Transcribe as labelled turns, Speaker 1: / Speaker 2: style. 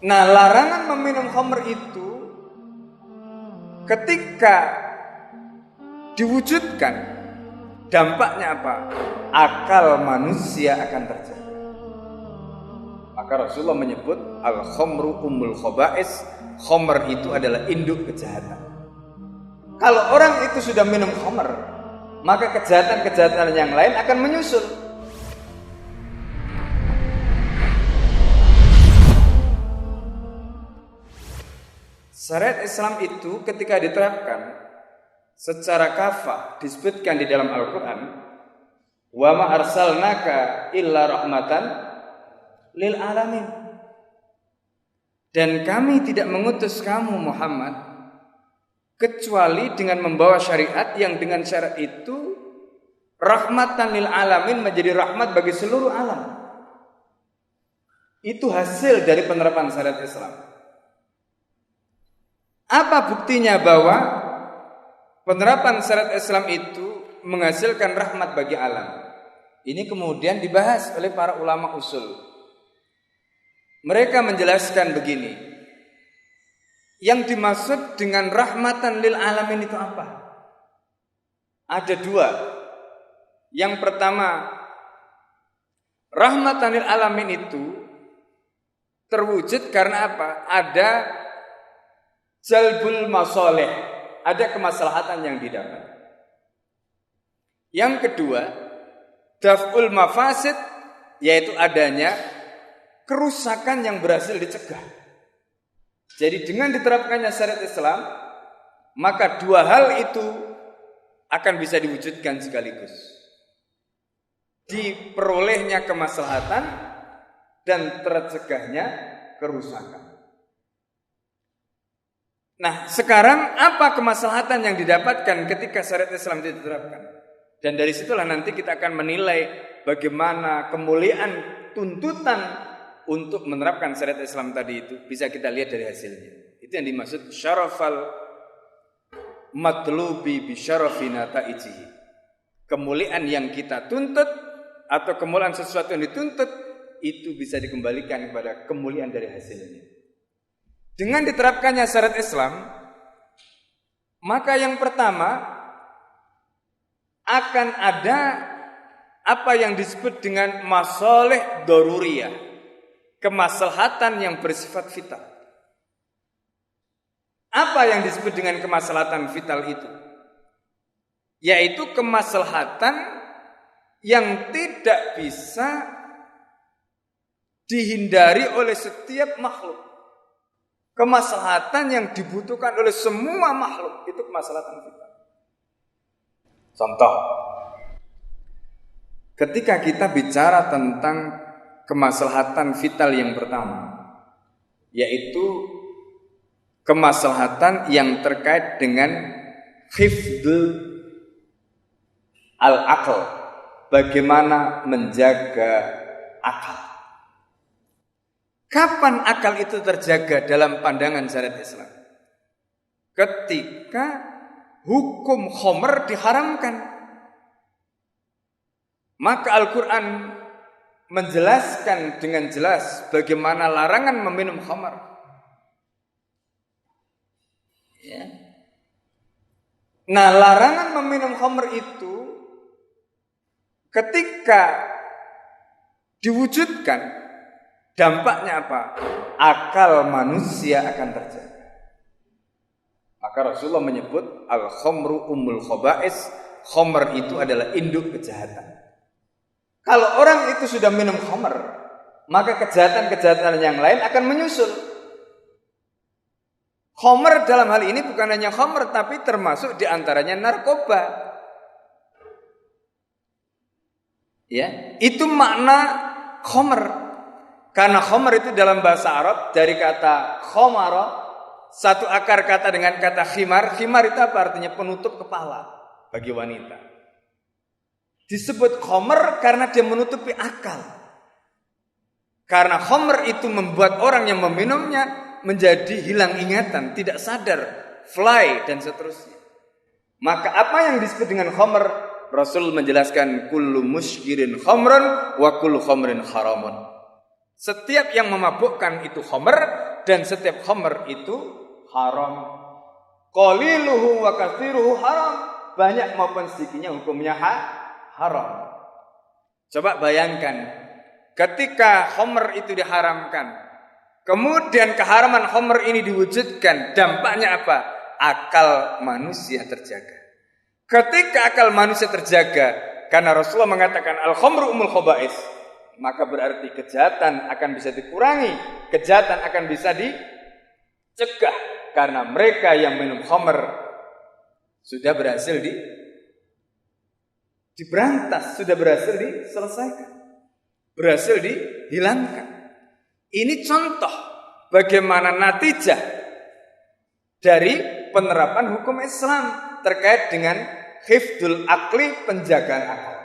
Speaker 1: Nah, larangan meminum khamr itu ketika diwujudkan, dampaknya apa? Akal manusia akan terjaga. Maka Rasulullah menyebut al-khamru ummul khaba'is. Khamr itu adalah induk kejahatan. Kalau orang itu sudah minum khamr, maka kejahatan-kejahatan yang lain akan menyusul. Syariat Islam itu ketika diterapkan secara kafah disebutkan di dalam Al-Quran, wa ma arsalnaka illa rahmatan lil alamin. Dan kami tidak mengutus kamu Muhammad kecuali dengan membawa syariat yang dengan syariat itu rahmatan lil alamin, menjadi rahmat bagi seluruh alam. Itu hasil dari penerapan syariat Islam. Apa buktinya bahwa penerapan syariat Islam itu menghasilkan rahmat bagi alam? Ini kemudian dibahas oleh para ulama usul. Mereka menjelaskan begini. Yang dimaksud dengan rahmatan lil alamin itu apa? Ada dua. Yang pertama, rahmatan lil alamin itu terwujud karena apa? Ada jalbul masoleh, ada kemaslahatan yang didapat. Yang kedua, daf'ul mafasid, yaitu adanya kerusakan yang berhasil dicegah. Jadi dengan diterapkannya syariat Islam, maka dua hal itu akan bisa diwujudkan sekaligus. Diperolehnya kemaslahatan dan tercegahnya kerusakan. Nah, sekarang apa kemaslahatan yang didapatkan ketika syariat Islam diterapkan? Dan dari situlah nanti kita akan menilai bagaimana kemuliaan tuntutan untuk menerapkan syariat Islam tadi itu bisa kita lihat dari hasilnya. Itu yang dimaksud syarafal matlubi bi syarafi nataijihi. Kemuliaan yang kita tuntut atau kemuliaan sesuatu yang dituntut itu bisa dikembalikan kepada kemuliaan dari hasilnya. Dengan diterapkannya syariat Islam, maka yang pertama akan ada apa yang disebut dengan masalih daruriyah, kemaslahatan yang bersifat vital. Apa yang disebut dengan kemaslahatan vital itu? Yaitu kemaslahatan yang tidak bisa dihindari oleh setiap makhluk. Kemaslahatan yang dibutuhkan oleh semua makhluk, itu kemaslahatan vital. Contoh, ketika kita bicara tentang kemaslahatan vital yang pertama, yaitu kemaslahatan yang terkait dengan hifdzul al-aql, bagaimana menjaga akal. Kapan akal itu terjaga dalam pandangan syariat Islam? Ketika hukum khamr diharamkan. Maka Al-Quran menjelaskan dengan jelas bagaimana larangan meminum khamr. Ya. Nah, larangan meminum khamr itu ketika diwujudkan, dampaknya apa? Akal manusia akan terjaga. Maka Rasulullah menyebut al-khamru ummul khaba'is. Khamr itu adalah induk kejahatan. Kalau orang itu sudah minum khamr, maka kejahatan-kejahatan yang lain akan menyusul. Khamr dalam hal ini bukan hanya khamr, tapi termasuk diantaranya narkoba. Ya, itu makna khamr. Karena khamr itu dalam bahasa Arab dari kata khamara, satu akar kata dengan kata khimar. Khimar itu apa artinya? Penutup kepala bagi wanita. Disebut khamr karena dia menutupi akal. Karena khamr itu membuat orang yang meminumnya menjadi hilang ingatan, tidak sadar, fly dan seterusnya. Maka apa yang disebut dengan khamr? Rasul menjelaskan kullu muskirin khamran wa kullu khamrin haramun. Setiap yang memabukkan itu khamr dan setiap khamr itu haram. Qaliluhu wa katsiruhu haram. Banyak maupun sedikitnya hukumnya haram. Coba bayangkan, ketika khamr itu diharamkan, kemudian keharaman khamr ini diwujudkan, dampaknya apa? Akal manusia terjaga. Ketika akal manusia terjaga, karena Rasulullah mengatakan al-khamru umul khaba'is, maka berarti kejahatan akan bisa dikurangi, kejahatan akan bisa dicegah, karena mereka yang minum khamr sudah berhasil diberantas, sudah berhasil diselesaikan, berhasil dihilangkan. Ini contoh bagaimana natijah dari penerapan hukum Islam terkait dengan hifdzul akli, penjagaan akal.